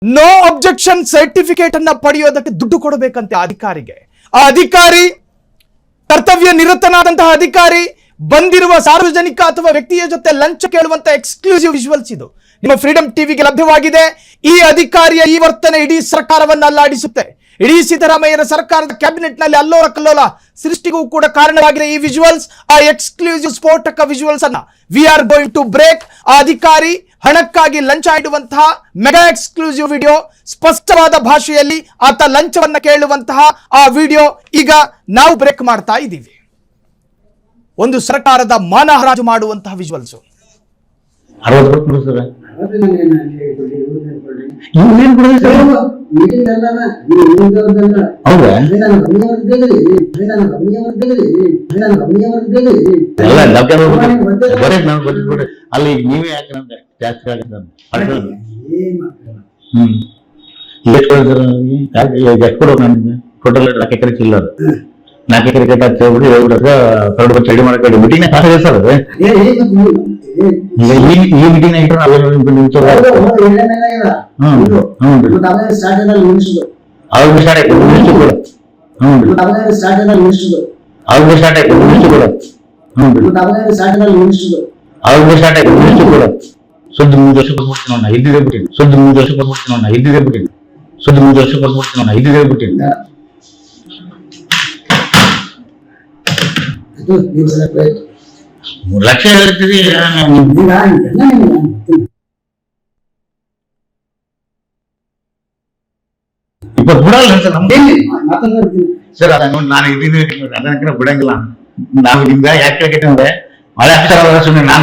No objection certificate ಅನ್ನ ಪಡೆಯೋದಕ್ಕೆ ದುಡ್ಡು ಕೊಡಬೇಕಂತೆ ಅಧಿಕಾರಿಗೆ. ಆ ಅಧಿಕಾರಿ ಕರ್ತವ್ಯ ನಿರತನಾದಂತಹ ಅಧಿಕಾರಿ ಬಂದಿರುವ ಸಾರ್ವಜನಿಕ ಅಥವಾ ವ್ಯಕ್ತಿಯ ಜೊತೆ ಲಂಚ ಕೇಳುವಂತ ಎಕ್ಸ್ಕ್ಲೂಸಿವ್ ವಿಜುವಲ್ಸ್ ಇದು ನಿಮ್ಮ ಫ್ರೀಡಂ ಟಿವಿಗೆ ಲಭ್ಯವಾಗಿದೆ. ಈ ಅಧಿಕಾರಿಯ ಈ ವರ್ತನೆ ಇಡೀ ಸರ್ಕಾರವನ್ನು ಅಲ್ಲಾಡಿಸುತ್ತೆ. ಇಡೀ ಸಿದ್ದರಾಮಯ್ಯನ ಸರ್ಕಾರದ ಕ್ಯಾಬಿನೆಟ್ ನಲ್ಲಿ ಅಲ್ಲೋಲ ಕಲ್ಲೋಲ ಸೃಷ್ಟಿಗೂ ಕೂಡ ಕಾರಣವಾಗಿದೆ ಈ ವಿಜುವಲ್ಸ್. ಆ ಎಕ್ಸ್ಕ್ಲೂಸಿವ್ ಸ್ಫೋಟಕ ವಿಜುವಲ್ಸ್ ಅನ್ನ we are going to break. ಆ ಅಧಿಕಾರಿ ಹಣಕ್ಕಾಗಿ ಲಂಚ ಇಡುವಂತಹ ಮೆಗಾ ಎಕ್ಸ್ಕ್ಲೂಸಿವ್ ವಿಡಿಯೋ, ಸ್ಪಷ್ಟವಾದ ಭಾಷೆಯಲ್ಲಿ ಆತ ಲಂಚವನ್ನ ಕೇಳುವಂತಹ ಆ ವಿಡಿಯೋ ಈಗ ನಾವು ಬ್ರೇಕ್ ಮಾಡ್ತಾ ಇದ್ದೀವಿ. ಒಂದು ಸರ್ಕಾರದ ಮಾನ ಹರಾಜು ಮಾಡುವಂತಹ ವಿಜುವಲ್ಸ್. ಅಲ್ಲಿ ನೀವೇ ಯಾಕೆ ಜಾಸ್ತಿ ಎಷ್ಟು ಕೊಡೋದು ನನಗೆ ಟೋಟಲ್ 4 ಎಕರೆ ಚಿಲ್ಲರ್ 4 ಎಕರೆ ಕೆಟ್ಟ ಹೇಳ್ಬಿಟ್ಟು ಹೇಳ್ಬಿಟ್ರೆ ಕರಡು ಬಚ್ಚ ರೆಡಿ ಮಾಡಕ್ಕೆ ಮೀಟಿಂಗ್ ಪಾಸ್ ಆಗಿದೆ ಸರ್. ಈಗ ಈ ಮೀಟಿಂಗ್ ಇಟ್ಟರೆ ಅವ್ರಿಗೆ ಸ್ಟಾರ್ಟ್ ಆಯ್ತು ಮಿನಿಸ್ಟರ್ ಕೂಡ ಅವ್ರಿಗೆ ಸ್ಟಾರ್ಟ್ ಆಯ್ತು ಮಿನಿಸ್ಟರ್ ಕೂಡ ಅವ್ರಿಗೆ ಸ್ಟಾರ್ಟ್ ಆಯ್ತು ಮಿನಿಸ್ಟರ್ ಕೂಡ ಸುದ್ದಿ 3 ವರ್ಷ ಕೊಟ್ಬಿಡ್ತೀನಿ ನಾನು ಇದ್ದಿದೆ ಬಿಟ್ಟಿನಿ ಸುದ್ದಿ 3 ವರ್ಷ ಕೊಟ್ಬಿಡ್ತೀನಿ ನಾನು ಇದ್ದಿದೆ ಬಿಟ್ಟಿನಿ ಸುದ್ದಿ 3 ವರ್ಷ ಕೊಟ್ಬಿಡ್ತೀನಿ ನಾನು ಇದ್ದಿದೆ ಬಿಟ್ಟಿನಿ. 3 ಲಕ್ಷ ಹೇಳ್ತೀರಿ ಇಪ್ಪತ್ತು ಬಿಡಲ್ಲ ಸರ್ ನಮ್ಗೆ ಸರ್. ಅದ ನೋಡಿ ನಾನು ಇದ್ದೀನಿ ಅದನ್ನ ಬಿಡಂಗಿಲ್ಲ. ನಾವು ನಿಮ್ಗ ಯಾಕೆ ಕೇಳ್ಕೇಟಂದ್ರೆ ಮಳೆ ಆಗ್ತಾರ ಸುಮ್ಮನೆ ನಾನು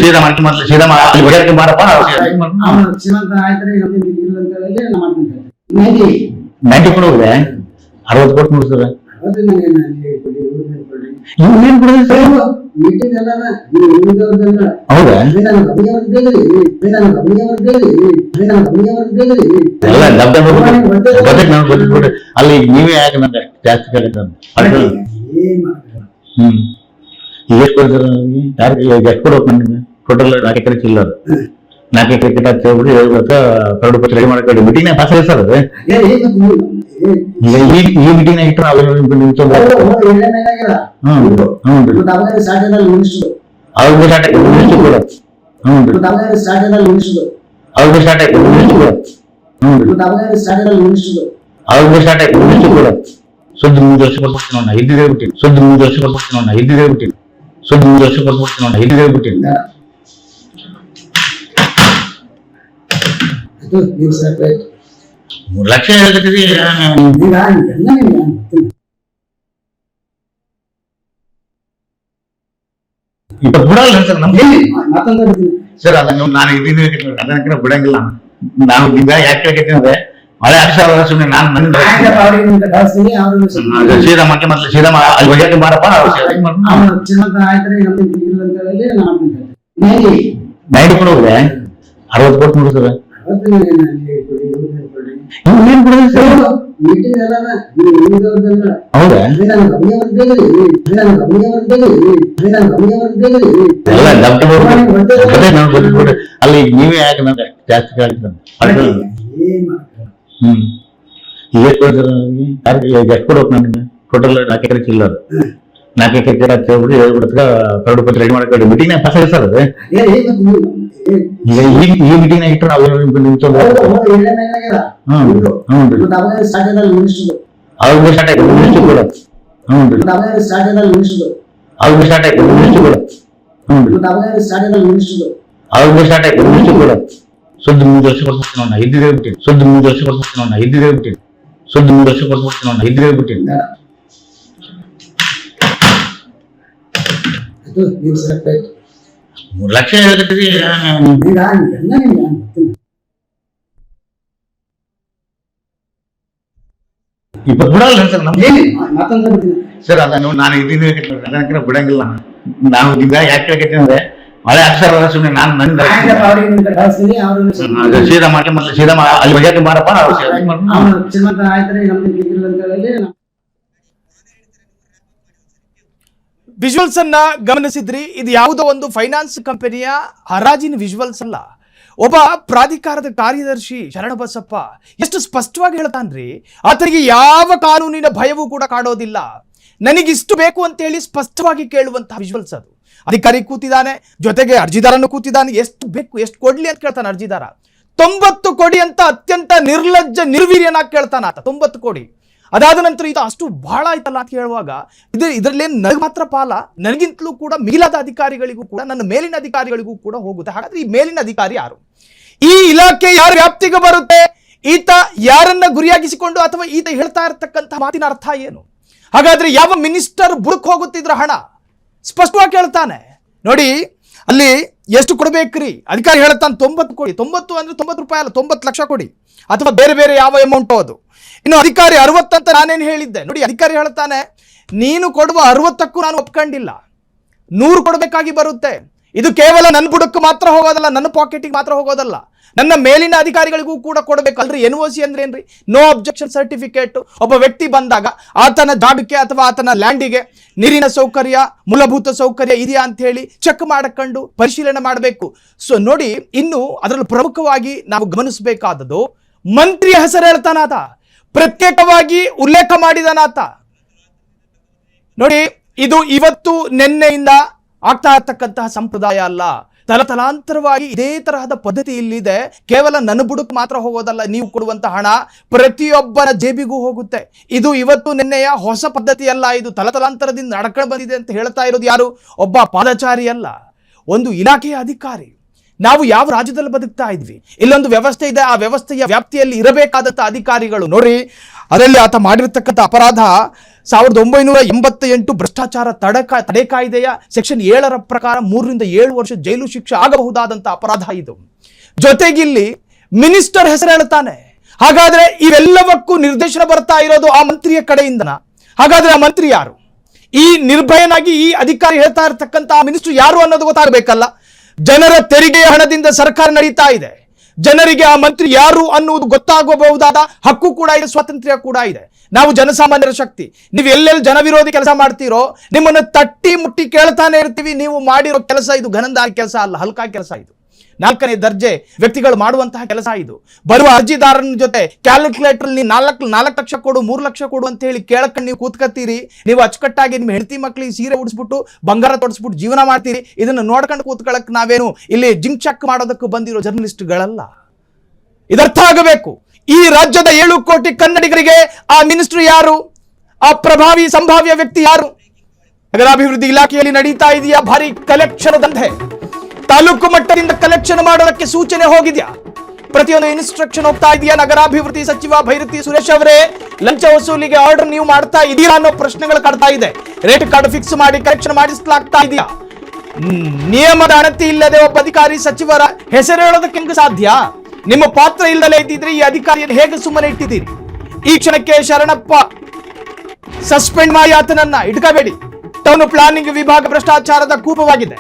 ಸೀದಾ ಮಾಡ್ತೀನಿ ಮತ್ತೆ ಸೀದಾ ಅಲ್ಲಿ ಬಗೆಹರಿಕೆ ಮಾಡಪ್ಪ 90 ಕೂಡ ಹೋಗಿದೆ 60 ಕೊಟ್ಟು ನೋಡಿ ಸರ್. ಏನ್ ಕೊಡೋದು ಸರ್? ಹೌದಾ ಎಲ್ಲ ಬಜೆಟ್ ನಾವು ಗೊತ್ತಿಬಿಡ್ರಿ. ಅಲ್ಲಿ ನೀವೇ ಯಾಕೆ ನಂಗೆ ಜಾಸ್ತಿ ಕೇಳಿದ್ರೆ ಎಷ್ಟು ಕೊಡ್ತಾರೆ ಯಾರಿಗೆ ಎಷ್ಟು ಕೊಡ್ಬೇಕು ನನಗೆ ಟೋಟಲ್ 4 ಎಕರೆ ಚಿಲ್ಲರ್ 4 ಎಕರೆ ಕೆಟ್ಟ ಹೇಳ್ಬಿಟ್ಟು ಹೇಳ್ಬೇಕು ಕರಡು ಬಚ್ಚ ರೆಡಿ ಮಾಡಕ್ಕೆ ಮೀಟಿಂಗ್ ಪಾಸ್ ಆಗಿದೆ ಸರ್. ಈಗ ಈ ಮೀಟಿಂಗ್ ಇಟ್ಟರೆ ಅವ್ರಿಗೆ ಸ್ಟಾರ್ಟ್ ಆಯ್ತು ಮಿನಿಸ್ಟರ್ ಕೂಡ ಅವ್ರಿಗೆ ಸ್ಟಾರ್ಟ್ ಆಯ್ತು ಮಿನಿಸ್ಟರ್ ಕೂಡ ಅವ್ರಿಗೆ ಸ್ಟಾರ್ಟ್ ಆಯ್ತು ಮಿನಿಸ್ಟರ್ ಕೂಡ ಸುದ್ದಿ 3 ವರ್ಷ ಕೊಟ್ಬಿಡ್ತೀನಿ ನಾನು ಇದ್ದಿದೆ ಬಿಟ್ಟಿನಿ ಸುದ್ದಿ 3 ವರ್ಷ ಕೊಟ್ಬಿಡ್ತೀನಿ ನಾನು ಇದ್ದಿದೆ ಬಿಟ್ಟಿನಿ ಸುದ್ದಿ 3 ವರ್ಷ ಕೊಟ್ಬಿಡ್ತೀನಿ ನಾನು ಇದ್ದಿದೆ ಬಿಟ್ಟಿನಿ. 3 ಲಕ್ಷ ಹೇಳ್ತೀರಿ ಇಪ್ಪತ್ತು ಬಿಡಲ್ಲ ಸರ್ ನಮ್ಗೆ ಸರ್. ಅದನ್ನ ನಾನು ಇದ್ದೀನಿ ಅದನ್ನ ಬಿಡಂಗಿಲ್ಲ. ನಾವು ನಿಮ್ಗ ಯಾಕೆ ಕೇಳ್ಕೇತೀನಿ ಅಂದ್ರೆ ಮಳೆ ಆಗ್ತಾರ ಸುಮ್ಮನೆ ನಾನು ಸೀದಾ ಮತ್ತೆ ಮತ್ತೆ ಸೀದಾ ಅಲ್ಲಿ ಬಗೆಹರಿಕೆ ಮಾಡಪ್ಪ 90 ಕೂಡ ಹೋಗಿದೆ 60 ಕೊಟ್ಟು ನೋಡಿ ಸರ್. ಏನ್ ಕೊಡೋದು ಸರ್? ಹೌದಾ ಎಲ್ಲ ನಾವು ಗೊತ್ತಿಬಿಡ್ರಿ. ಅಲ್ಲಿ ನೀವೇ ಯಾಕೆ ನಂಗೆ ಜಾಸ್ತಿ ಕೇಳಿದ್ರೆ ಎಷ್ಟು ಕೊಡ್ತಾರೆ ಯಾರಿಗೆ ಎಷ್ಟು ಕೊಡ್ಬೇಕು ನನಗೆ ಟೋಟಲ್ 4 ಎಕರೆ ಚಿಲ್ಲರ್ 4 ಎಕರೆ ಕೆಟ್ಟ ಹೇಳ್ಬಿಟ್ಟು ಹೇಳ್ಬಿಡ್ತಾರೆ ಕರಡು ಬಚ್ಚ ರೆಡಿ ಮಾಡಕ್ಕೆ ಮೀಟಿಂಗ್ ಪಾಸ್ ಆಗಿದೆ ಸರ್. ಈಗ ಈ ಮೀಟಿಂಗ್ ಇಟ್ಟರೆ ಅವ್ರಿಗೆ ಸ್ಟಾರ್ಟ್ ಆಯ್ತು ಮಿನಿಸ್ಟರ್ ಕೂಡ ಅವ್ರಿಗೆ ಸ್ಟಾರ್ಟ್ ಆಯ್ತು ಮಿನಿಸ್ಟರ್ ಕೂಡ ಅವ್ರಿಗೆ ಸ್ಟಾರ್ಟ್ ಆಯ್ತು ಮಿನಿಸ್ಟರ್ ಕೂಡ ಸುದ್ದಿ 3 ವರ್ಷ ಕೊಟ್ಬಿಡ್ತೀನಿ ನಾನು ಇದ್ದಿದೆ ಬಿಟ್ಟಿನಿ ಸುದ್ದಿ 3 ವರ್ಷ ಕೊಟ್ಬಿಡ್ತೀನಿ ನಾನು ಇದ್ದಿದೆ ಬಿಟ್ಟಿನಿ ಸುದ್ದಿ 3 ವರ್ಷ ಕೊಟ್ಬಿಡ್ತೀನಿ ನಾನು ಇದ್ದಿದೆ ಬಿಟ್ಟಿನಿ. 3 ಲಕ್ಷ ಹೇಳ್ತೀರಿ ಇಪ್ಪತ್ತು ಬಿಡಲ್ಲ ಸರ್ ನಮ್ಗೆ ಸರ್. ಅದನ್ನ ನಾನು ಇದ್ದೀನಿ ಅದನ್ನ ಬಿಡಂಗಿಲ್ಲ. ನಾವು ನಿಮ್ಗ ಯಾಕೆ ಕೇಳ್ಕೇತೀನಿ ಅಂದ್ರೆ ಮಳೆ ಆಗ್ತಾರ ಸುಮ್ಮನೆ ನಾನು ಸೀದಾ ಮಾಡಿ ಮತ್ತೆ ಸೀದಾ ಅಲ್ಲಿ ಬಗೆಹರಿಕೆ ಮಾಡಪ್ಪ ವಿಜುವಲ್ಸ್ ಅನ್ನ ಗಮನಿಸಿದ್ರಿ. ಇದು ಯಾವುದೋ ಒಂದು ಫೈನಾನ್ಸ್ ಕಂಪನಿಯ ಹರಾಜಿನ ವಿಜುವಲ್ಸ್ ಅಲ್ಲ. ಒಬ್ಬ ಪ್ರಾಧಿಕಾರದ ಕಾರ್ಯದರ್ಶಿ ಶರಣಬಸಪ್ಪ ಎಷ್ಟು ಸ್ಪಷ್ಟವಾಗಿ ಹೇಳ್ತಾನ್ರಿ, ಆತನಿಗೆ ಯಾವ ಕಾನೂನಿನ ಭಯವೂ ಕೂಡ ಕಾಡೋದಿಲ್ಲ, ನನಗಿಷ್ಟು ಬೇಕು ಅಂತ ಹೇಳಿ ಸ್ಪಷ್ಟವಾಗಿ ಕೇಳುವಂತಹ ವಿಜುವಲ್ಸ್ ಅದು. ಅಧಿಕಾರಿ ಕೂತಿದ್ದಾನೆ, ಜೊತೆಗೆ ಅರ್ಜಿದಾರನು ಕೂತಿದ್ದಾನೆ, ಎಷ್ಟು ಬೇಕು ಎಷ್ಟು ಕೊಡ್ಲಿ ಅಂತ ಕೇಳ್ತಾನೆ ಅರ್ಜಿದಾರ. 90 ಕೊಡಿ ಅಂತ ಅತ್ಯಂತ ನಿರ್ಲಜ್ಜ ನಿರ್ವೀರ್ಯನಾಗಿ ಕೇಳ್ತಾನ ಆತ. 90 ಕೊಡಿ. ಅದಾದ ನಂತರ ಇದು ಅಷ್ಟು ಬಹಳ ಆಯ್ತಲ್ಲ ಅಂತ ಹೇಳುವಾಗ ಇದರಲ್ಲಿ ನನಗೆ ಮಾತ್ರ ಪಾಲ, ನನಗಿಂತಲೂ ಕೂಡ ಮಿಗಿಲಾದ ಅಧಿಕಾರಿಗಳಿಗೂ ಕೂಡ, ನನ್ನ ಮೇಲಿನ ಅಧಿಕಾರಿಗಳಿಗೂ ಕೂಡ ಹೋಗುತ್ತೆ. ಹಾಗಾದ್ರೆ ಈ ಮೇಲಿನ ಅಧಿಕಾರಿ ಯಾರು? ಈ ಇಲಾಖೆ ಯಾರ ವ್ಯಾಪ್ತಿಗೆ ಬರುತ್ತೆ? ಈತ ಯಾರನ್ನ ಗುರಿಯಾಗಿಸಿಕೊಂಡು ಅಥವಾ ಈತ ಹೇಳ್ತಾ ಇರತಕ್ಕಂತಹ ಮಾತಿನ ಅರ್ಥ ಏನು? ಹಾಗಾದ್ರೆ ಯಾವ ಮಿನಿಸ್ಟರ್ ಬುಡಕ್ ಹೋಗುತ್ತಿದ್ರ ಹಣ? ಸ್ಪಷ್ಟವಾಗಿ ಹೇಳ್ತಾನೆ ನೋಡಿ. ಅಲ್ಲಿ ಎಷ್ಟು ಕೊಡ್ಬೇಕ್ರಿ? ಅಧಿಕಾರಿ ಹೇಳ್ತಾನೆ 90 ಕೊಡಿ. 90 ಅಂದ್ರೆ 90 ರೂಪಾಯಿ ಅಲ್ಲ, 90 ಲಕ್ಷ ಕೊಡಿ, ಅಥವಾ ಬೇರೆ ಬೇರೆ ಯಾವ ಅಮೌಂಟ್ ಅದು. ಇನ್ನು ಅಧಿಕಾರಿ 60 ಅಂತ ನಾನೇನು ಹೇಳಿದ್ದೆ ನೋಡಿ. ಅಧಿಕಾರಿ ಹೇಳ್ತಾನೆ, ನೀನು ಕೊಡುವ 60ಕ್ಕೂ ನಾನು ಒಪ್ಕೊಂಡಿಲ್ಲ, 100 ಕೊಡಬೇಕಾಗಿ ಬರುತ್ತೆ. ಇದು ಕೇವಲ ನನ್ನ ಬುಡಕ್ಕೆ ಮಾತ್ರ ಹೋಗೋದಲ್ಲ, ನನ್ನ ಪಾಕೆಟಿಗೆ ಮಾತ್ರ ಹೋಗೋದಲ್ಲ, ನನ್ನ ಮೇಲಿನ ಅಧಿಕಾರಿಗಳಿಗೂ ಕೂಡ ಕೊಡಬೇಕಲ್ರಿ. NOC ಅಂದ್ರೆ ಏನ್ರಿ? No objection certificate. ಒಬ್ಬ ವ್ಯಕ್ತಿ ಬಂದಾಗ ಆತನ ಜಾಗಕ್ಕೆ ಅಥವಾ ಆತನ ಲ್ಯಾಂಡಿಗೆ ನೀರಿನ ಸೌಕರ್ಯ, ಮೂಲಭೂತ ಸೌಕರ್ಯ ಇದೆಯಾ ಅಂತ ಹೇಳಿ ಚೆಕ್ ಮಾಡಿಕೊಂಡು ಪರಿಶೀಲನೆ ಮಾಡಬೇಕು. ಸೊ ನೋಡಿ, ಇನ್ನು ಅದರಲ್ಲಿ ಪ್ರಮುಖವಾಗಿ ನಾವು ಗಮನಿಸಬೇಕಾದದ್ದು, ಮಂತ್ರಿಯ ಹೆಸರು ಹೇಳ್ತಾನಾತ, ಪ್ರತ್ಯೇಕವಾಗಿ ಉಲ್ಲೇಖ ಮಾಡಿದನಾತ. ನೋಡಿ, ಇದು ಇವತ್ತು ನಿನ್ನೆಯಿಂದ ಆಗ್ತಾ ಇರ್ತಕ್ಕಂತಹ ಸಂಪ್ರದಾಯ ಅಲ್ಲ, ತಲತಲಾಂತರವಾಗಿ ಇದೇ ತರಹದ ಪದ್ಧತಿ ಇಲ್ಲಿದೆ. ಕೇವಲ ನನ್ನ ಬುಡಕ್ಕೆ ಮಾತ್ರ ಹೋಗೋದಲ್ಲ, ನೀವು ಕೊಡುವಂತ ಹಣ ಪ್ರತಿಯೊಬ್ಬರ ಜೇಬಿಗೂ ಹೋಗುತ್ತೆ. ಇದು ಇವತ್ತು ನಿನ್ನೆಯ ಹೊಸ ಪದ್ಧತಿ ಅಲ್ಲ, ಇದು ತಲತಲಾಂತರದಿಂದ ನಡ್ಕೊಂಡು ಬಂದಿದೆ ಅಂತ ಹೇಳ್ತಾ ಇರೋದು ಯಾರು? ಒಬ್ಬ ಪಾದಚಾರಿ ಅಲ್ಲ, ಒಂದು ಇಲಾಖೆಯ ಅಧಿಕಾರಿ. ನಾವು ಯಾವ ರಾಜ್ಯದಲ್ಲಿ ಬದುಕ್ತಾ ಇದ್ವಿ? ಇಲ್ಲೊಂದು ವ್ಯವಸ್ಥೆ ಇದೆ, ಆ ವ್ಯವಸ್ಥೆಯ ವ್ಯಾಪ್ತಿಯಲ್ಲಿ ಇರಬೇಕಾದಂಥ ಅಧಿಕಾರಿಗಳು. ನೋಡಿ, ಅದರಲ್ಲಿ ಆತ ಮಾಡಿರ್ತಕ್ಕಂಥ ಅಪರಾಧ 1988 ಭ್ರಷ್ಟಾಚಾರ ತಡೆ ಕಾಯ್ದೆಯ ಸೆಕ್ಷನ್ 7 ಪ್ರಕಾರ 3 ರಿಂದ 7 ವರ್ಷ ಜೈಲು ಶಿಕ್ಷೆ ಆಗಬಹುದಾದಂಥ ಅಪರಾಧ ಇದು. ಜೊತೆಗಿಲ್ಲಿ ಮಿನಿಸ್ಟರ್ ಹೆಸರು ಹೇಳ್ತಾನೆ. ಹಾಗಾದ್ರೆ ಇವೆಲ್ಲವಕ್ಕೂ ನಿರ್ದೇಶನ ಬರ್ತಾ ಇರೋದು ಆ ಮಂತ್ರಿಯ ಕಡೆಯಿಂದನ? ಹಾಗಾದ್ರೆ ಆ ಮಂತ್ರಿ ಯಾರು? ಈ ನಿರ್ಭಯನಾಗಿ ಈ ಅಧಿಕಾರಿ ಹೇಳ್ತಾ ಇರ್ತಕ್ಕಂಥ ಮಿನಿಸ್ಟರ್ ಯಾರು ಅನ್ನೋದು ಗೊತ್ತಾಗಬೇಕಲ್ಲ. ಜನರ ತೆರಿಗೆಯ ಹಣದಿಂದ ಸರ್ಕಾರ ನಡೀತಾ ಇದೆ. ಜನರಿಗೆ ಆ ಮಂತ್ರಿ ಯಾರು ಅನ್ನುವುದು ಗೊತ್ತಾಗಬಹುದಾದ ಹಕ್ಕು ಕೂಡ ಇದೆ, ಸ್ವಾತಂತ್ರ್ಯ ಕೂಡ ಇದೆ. ನಾವು ಜನಸಾಮಾನ್ಯರ ಶಕ್ತಿ. ನೀವು ಎಲ್ಲೆಲ್ಲಿ ಜನವಿರೋಧಿ ಕೆಲಸ ಮಾಡ್ತೀರೋ ನಿಮ್ಮನ್ನು ತಟ್ಟಿ ಮುಟ್ಟಿ ಕೇಳ್ತಾನೆ ಇರ್ತೀವಿ. ನೀವು ಮಾಡಿರೋ ಕೆಲಸ ಇದು ಘನಂದಾರಿ ಕೆಲಸ ಅಲ್ಲ, ಹಲ್ಕಾ ಕೆಲಸ ಇದು. 4ನೇ ದರ್ಜೆ ವ್ಯಕ್ತಿಗಳು ಮಾಡುವಂತಹ ಕೆಲಸ ಇದು. ಬರುವ ಅರ್ಜಿದಾರನ ಜೊತೆ ಕ್ಯಾಲ್ಕುಲೇಟರ್ ನೀವು 4 ಲಕ್ಷ ಕೊಡು, 3 ಲಕ್ಷ ಕೊಡು ಅಂತ ಹೇಳಿ ಕೇಳಕೊಂಡು ನೀವು ಕೂತ್ಕತ್ತೀರಿ. ನೀವು ಅಚ್ಚುಕಟ್ಟಾಗಿ ನಿಮ್ಮ ಹೆಂಡತಿ ಮಕ್ಕಳಿಗೆ ಸೀರೆ ಉಡಿಸ್ಬಿಟ್ಟು ಬಂಗಾರ ತೊಡಿಸ್ಬಿಟ್ಟು ಜೀವನ ಮಾಡ್ತೀರಿ. ಇದನ್ನು ನೋಡ್ಕೊಂಡು ಕೂತ್ಕೊಳ್ಳಕ್ಕೆ ನಾವೇನು ಇಲ್ಲಿ ಜಿಂಕ್ ಚೆಕ್ ಮಾಡೋದಕ್ಕೆ ಬಂದಿರೋ ಜರ್ನಲಿಸ್ಟ್ಗಳಲ್ಲ. ಇದರ್ಥ ಆಗಬೇಕು. ಈ ರಾಜ್ಯದ 7 ಕೋಟಿ ಕನ್ನಡಿಗರಿಗೆ ಆ ಮಿನಿಸ್ಟರ್ ಯಾರು? ಆ ಪ್ರಭಾವಿ ಸಂಭಾವ್ಯ ವ್ಯಕ್ತಿ ಯಾರು? ನಗರಾಭಿವೃದ್ಧಿ ಇಲಾಖೆಯಲ್ಲಿ ನಡೀತಾ ಇದೆಯಾ ಭಾರಿ ಕಲೆಕ್ಷನ್ ದಂಧೆ? ತಾಲೂಕು ಮಟ್ಟದಿಂದ ಕಲೆಕ್ಷನ್ ಮಾಡೋದಕ್ಕೆ ಸೂಚನೆ ಹೋಗಿದ್ಯಾ? ಪ್ರತಿಯೊಂದು ಇನ್ಸ್ಟ್ರಕ್ಷನ್ ಹೋಗ್ತಾ ಇದೆಯಾ? ನಗರಾಭಿವೃದ್ಧಿ ಸಚಿವ ಭೈರತಿ ಸುರೇಶ್ ಅವರೇ, ಲಂಚ ವಸೂಲಿಗೆ ಆರ್ಡರ್ ನೀವು ಮಾಡ್ತಾ ಇದೀರಾ ಅನ್ನೋ ಪ್ರಶ್ನೆಗಳು ಕಾಡ್ತಾ ಇದೆ. ರೇಟ್ ಕಾರ್ಡ್ ಫಿಕ್ಸ್ ಮಾಡಿ ಕಲೆಕ್ಷನ್ ಮಾಡಿಸಲಾಗ್ತಾ ಇದೆಯಾ? ನಿಯಮದ ಅಣತಿ ಇಲ್ಲದೆ ಒಬ್ಬ ಅಧಿಕಾರಿ ಸಚಿವರ ಹೆಸರು ಹೇಳೋದಕ್ಕೆ ಹೆಂಗೆ ಸಾಧ್ಯ? ನಿಮ್ಮ ಪಾತ್ರ ಇಲ್ಲದಲೇ ಇದ್ದಿದ್ರೆ ಈ ಅಧಿಕಾರಿಯನ್ನು ಹೇಗೆ ಸುಮ್ಮನೆ ಇಟ್ಟಿದ್ದೀರಿ? ಈ ಕ್ಷಣಕ್ಕೆ ಶರಣಪ್ಪ ಸಸ್ಪೆಂಡ್ ಮಾಡಿ ಆತನನ್ನ ಇಟ್ಕೋಬೇಡಿ. ಟೌನ್ ಪ್ಲಾನಿಂಗ್ ವಿಭಾಗ ಭ್ರಷ್ಟಾಚಾರದ ಕೂಪವಾಗಿದೆ.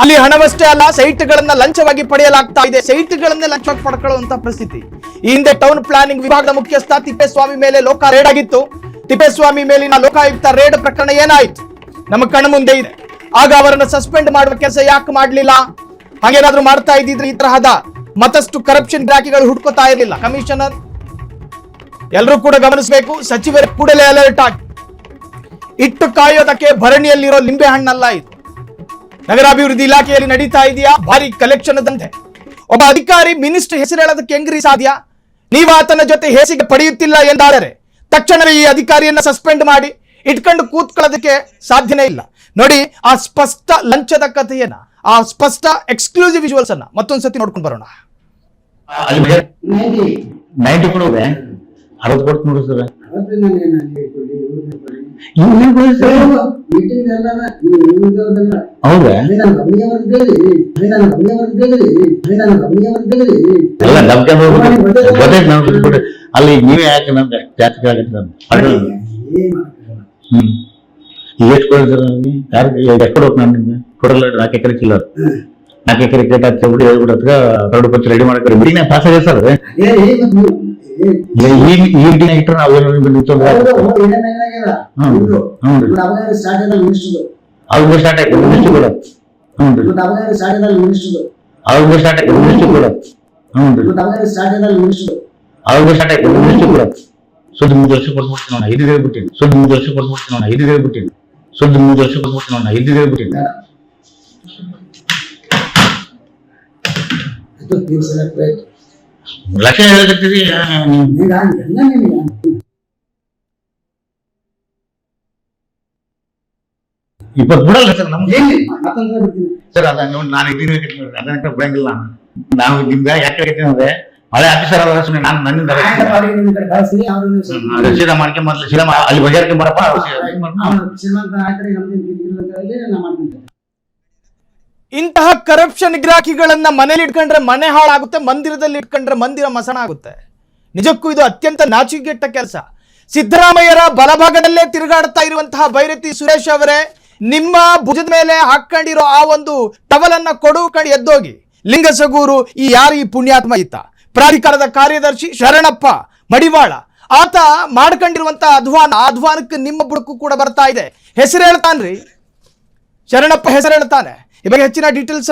ಅಲ್ಲಿ ಹಣವಷ್ಟೇ ಅಲ್ಲ, ಸೈಟ್ಗಳನ್ನ ಲಂಚವಾಗಿ ಪಡೆಯಲಾಗ್ತಾ ಇದೆ. ಸೈಟ್ಗಳನ್ನೇ ಲಂಚವಾಗಿ ಪಡ್ಕೊಳ್ಳುವಂತಹ ಪರಿಸ್ಥಿತಿ. ಈ ಹಿಂದೆ ಟೌನ್ ಪ್ಲಾನಿಂಗ್ ವಿಭಾಗದ ಮುಖ್ಯಸ್ಥ ತಿಪ್ಪೇಸ್ವಾಮಿ ಮೇಲೆ ಲೋಕ ರೇಡ್ ಆಗಿತ್ತು. ತಿಪ್ಪೇಸ್ವಾಮಿ ಮೇಲಿನ ಲೋಕಾಯುಕ್ತ ರೇಡ್ ಪ್ರಕರಣ ಏನಾಯ್ತು? ನಮ್ಮ ಕಣ್ಣ ಮುಂದೆ ಇದೆ. ಆಗ ಅವರನ್ನು ಸಸ್ಪೆಂಡ್ ಮಾಡುವ ಕೆಲಸ ಯಾಕೆ ಮಾಡಲಿಲ್ಲ? ಹಾಗೇನಾದ್ರೂ ಮಾಡ್ತಾ ಇದ್ದಿದ್ರೆ ಈ ತರಹದ ಮತ್ತಷ್ಟು ಕರಪ್ಷನ್ ಗಿರಾಕಿಗಳು ಹುಡ್ಕೋತಾ ಇರಲಿಲ್ಲ. ಕಮಿಷನರ್ ಎಲ್ಲರೂ ಕೂಡ ಗಮನಿಸಬೇಕು. ಸಚಿವರು ಕೂಡಲೇ ಅಲರ್ಟ್ ಆಗಿ ಇಟ್ಟು ಕಾಯೋದಕ್ಕೆ ಭರಣಿಯಲ್ಲಿರೋ ಲಿಂಬೆ ಹಣ್ಣಲ್ಲ ಇದು. ನಗರಾಭಿವೃದ್ಧಿ ಇಲಾಖೆಯಲ್ಲಿ ನಡೀತಾ ಇದೆಯಾ ಭಾರಿ ಕಲೆಕ್ಷನ್ ದಂಧೆ? ಒಬ್ಬ ಅಧಿಕಾರಿ ಮಿನಿಸ್ಟರ್ ಹೆಸರು ಹೇಳೋದಕ್ಕೆ ಹೆಂಗ್ರಿ ಸಾಧ್ಯ? ನೀವು ಆತನ ಜೊತೆ ಹೇಸಿಗೆ ಪಡೆಯುತ್ತಿಲ್ಲ ಎಂದಾದರೆ ತಕ್ಷಣವೇ ಈ ಅಧಿಕಾರಿಯನ್ನ ಸಸ್ಪೆಂಡ್ ಮಾಡಿ ಇಟ್ಕೊಂಡು ಕೂತ್ಕೊಳ್ಳೋದಕ್ಕೆ ಸಾಧ್ಯನೇ ಇಲ್ಲ. ನೋಡಿ, ಆ ಸ್ಪಷ್ಟ ಲಂಚದ ಕಥೆಯನ್ನ, ಆ ಸ್ಪಷ್ಟ ಎಕ್ಸ್ಕ್ಲೂಸಿವ್ ವಿಜುವಲ್ಸ್ ಅನ್ನ ಮತ್ತೊಂದ್ಸತಿ ನೋಡ್ಕೊಂಡು ಬರೋಣ. 90 ಕೊಡೋದೆ 60 ಕೊಡ್ತು ನೋಡಿ ಸರ್. ಹೌದಾ? ಎಲ್ಲ ಅಲ್ಲಿ ನೀವೇ ಯಾಕೆ ನಮ್ಗೆ ಜಾಸ್ತಿ ಆಗುತ್ತೆ? ಎಷ್ಟು ಕೊಡ್ತಾರೆ ನನಗೆ? ಯಾರಿಗೆ ಎಷ್ಟು ಕೊಡ್ಬೇಕು? ನಾನು ನಿಮ್ಗೆ ಕೊಡಲ್ಲ. 4 ಎಕರೆ ಚಿಲ್ಲ, 4 ಎಕರೆ ಕೇಟ ಹೇಳ್ಬಿಟ್ಟು ಹೇಳ್ಬಿಟ್ಟು ಕರಡು ಪತ್ರ ರೆಡಿ ಮಾಡಕ್ಕೆ ಮೀಟಿಂಗ್ ಪಾಸ್ ಆಗಿದೆ ಸರ್. ಈ ಮೀಟಿಂಗ್ ಇಟ್ಟರೆ ನಾವೇನು ಸ್ಟಾರ್ಟ್ ಆಯ್ತು ಮಿನಿಸ್ಟರ್ ಕೂಡ. ಹ್ಞೂ ಅವ್ರಿಗೆ ಸ್ಟಾರ್ಟ್ ಆಯ್ತು ಮಿನಿಸ್ಟ್ರಿ ಕೂಡ. ಹ್ಞೂ ರೀ ಅವ್ರಿಗೆ ಸ್ಟಾರ್ಟ್ ಆಯ್ತು ಮಿನಿಸ್ಟ್ರಿ ಕೂಡ. ಸುದ್ದಿ 3 ವರ್ಷ ಕೊಟ್ಬಿಡ್ತೀನಿ ನಾನು ಇದು ಹೇಳ್ಬಿಟ್ಟಿನಿ. ಸುದ್ದಿ 3 ವರ್ಷ ಕೊಟ್ಬಿಡ್ತೀನಿ ನಾನು ಇದು ಹೇಳ್ಬಿಟ್ಟಿನಿ. ಸುದ್ದಿ 3 ವರ್ಷ ಕೊಟ್ಬಿಡ್ತೀನಿ ನಾನು ಇದು ಹೇಳ್ಬಿಟ್ಟಿನಿ. ಲಕ್ಷ ಹೇಳಕತ್ತೀರಿ ಇಪ್ಪತ್ತು ಬಿಡಲ್ಲ ಸರ್ ನಮ್ಗೆ ಸರ್. ಅದ ನೋಡಿ ನಾನು ಇದೀನಿ ಅದನ್ನ ಬಿಡಂಗಿಲ್ಲ. ನಾವು ನಿಮ್ಗೆ ಯಾಕೆ ಹೇಳ್ತೀನಿ ಅಂದ್ರೆ ಹಳೆ ಆಫೀಸರ್ ಅದ ಸುಮ್ಮನೆ ನಾನು ನನ್ನಿಂದ ಸೀದಾ ಮಾಡ್ಕೊಂಡ್ ಮೊದಲು ಸೀದಾ ಅಲ್ಲಿ ಬಜಾರ್ಗೆ ಬರಪ್ಪ. ಇಂತಹ ಕರಪ್ಷನ್ ಗಿರಾಕಿಗಳನ್ನ ಮನೇಲಿ ಇಟ್ಕೊಂಡ್ರೆ ಮನೆ ಹಾಳಾಗುತ್ತೆ, ಮಂದಿರದಲ್ಲಿ ಇಟ್ಕೊಂಡ್ರೆ ಮಂದಿರ ಮಸಣ ಆಗುತ್ತೆ. ನಿಜಕ್ಕೂ ಇದು ಅತ್ಯಂತ ನಾಚಿಕೆಗೆಟ್ಟ ಕೆಲಸ. ಸಿದ್ದರಾಮಯ್ಯರ ಬಲಭಾಗದಲ್ಲೇ ತಿರುಗಾಡ್ತಾ ಇರುವಂತಹ ಬೈರತಿ ಸುರೇಶ್ ಅವರೇ, ನಿಮ್ಮ ಭುಜದ ಮೇಲೆ ಹಾಕೊಂಡಿರೋ ಆ ಒಂದು ಟವಲನ್ನ ಕೊಡು ಕಡೆ ಎದ್ದೋಗಿ. ಲಿಂಗಸಗೂರು ಈ ಯಾರು ಈ ಪುಣ್ಯಾತ್ಮ ಈತ ಪ್ರಾಧಿಕಾರದ ಕಾರ್ಯದರ್ಶಿ ಶರಣಪ್ಪ ಮಡಿವಾಳ, ಆತ ಮಾಡ್ಕೊಂಡಿರುವಂತಹ ಅಧ್ವಾನಕ್ಕೆ ನಿಮ್ಮ ಬುಡಕ್ಕೂ ಕೂಡ ಬರ್ತಾ ಇದೆ. ಹೆಸರು ಹೇಳ್ತಾನ್ರಿ, ಶರಣಪ್ಪ ಹೆಸರು ಹೇಳ್ತಾನೆ. ಈ ಬಗ್ಗೆ ಹೆಚ್ಚಿನ ಡೀಟೇಲ್ಸ್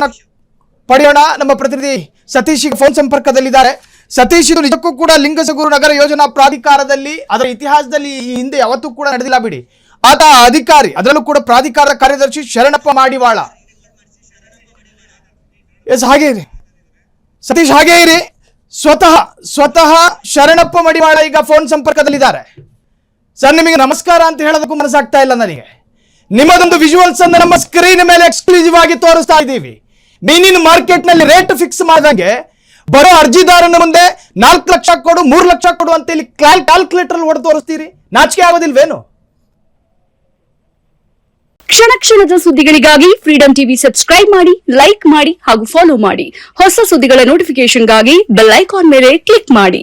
ಪಡೆಯೋಣ. ನಮ್ಮ ಪ್ರತಿನಿಧಿ ಸತೀಶ್ ಫೋನ್ ಸಂಪರ್ಕದಲ್ಲಿದ್ದಾರೆ. ಸತೀಶ್, ಇದು ನಿಜಕ್ಕೂ ಕೂಡ ಲಿಂಗಸಗೂರು ನಗರ ಯೋಜನಾ ಪ್ರಾಧಿಕಾರದಲ್ಲಿ ಅದರ ಇತಿಹಾಸದಲ್ಲಿ ಈ ಹಿಂದೆ ಯಾವತ್ತೂ ಕೂಡ ನಡೆದಿಲ್ಲ ಬಿಡಿ. ಆತ ಅಧಿಕಾರಿ, ಅದರಲ್ಲೂ ಕೂಡ ಪ್ರಾಧಿಕಾರದ ಕಾರ್ಯದರ್ಶಿ ಶರಣಪ್ಪ ಮಾಡಿವಾಳ. ಎಸ್, ಹಾಗೆ ಇರಿ ಸತೀಶ್, ಹಾಗೆ ಇರಿ. ಸ್ವತಃ ಶರಣಪ್ಪ ಮಡಿವಾಳ ಈಗ ಫೋನ್ ಸಂಪರ್ಕದಲ್ಲಿದ್ದಾರೆ. ಸರ್, ನಿಮಗೆ ನಮಸ್ಕಾರ ಅಂತ ಹೇಳೋದಕ್ಕೂ ಮನಸ್ಸಾಗ್ತಾ ಇಲ್ಲ ನನಗೆ. ನಿಮ್ಮದೊಂದು ವಿಜುವಲ್ಸ್ ಅನ್ನು ನಮ್ಮ ಸ್ಕ್ರೀನ್ ಮೇಲೆ ಎಕ್ಸ್ಕ್ಲೂಸಿವ್ ಆಗಿ ತೋರಿಸ್ತಾ ಇದ್ದೀವಿ. ಮೀನಿನ ಮಾರ್ಕೆಟ್ ನಲ್ಲಿ ರೇಟ್ ಫಿಕ್ಸ್ ಮಾಡಿದಂಗೆ ಬರೋ ಅರ್ಜಿದಾರನ ಮುಂದೆ 4 ಲಕ್ಷ ಕೊಡು 3 ಲಕ್ಷ ಕೊಡು ಅಂತ ಇಲ್ಲಿ ಕ್ಯಾಲ್ಕುಲೇಟರ್ ಹೊಡೆದು ತೋರಿಸ್ತೀರಿ. ನಾಚಿಕೆ ಆಗೋದಿಲ್ವೇನು? ಕ್ಷಣ ಕ್ಷಣದ ಸುದ್ದಿಗಳಿಗಾಗಿ ಫ್ರೀಡಂ ಟಿವಿ ಸಬ್ಸ್ಕ್ರೈಬ್ ಮಾಡಿ, ಲೈಕ್ ಮಾಡಿ ಹಾಗೂ ಫಾಲೋ ಮಾಡಿ. ಹೊಸ ಸುದ್ದಿಗಳ ನೋಟಿಫಿಕೇಶನ್ಗಾಗಿ ಬೆಲ್ ಐಕಾನ್ ಮೇಲೆ ಕ್ಲಿಕ್ ಮಾಡಿ.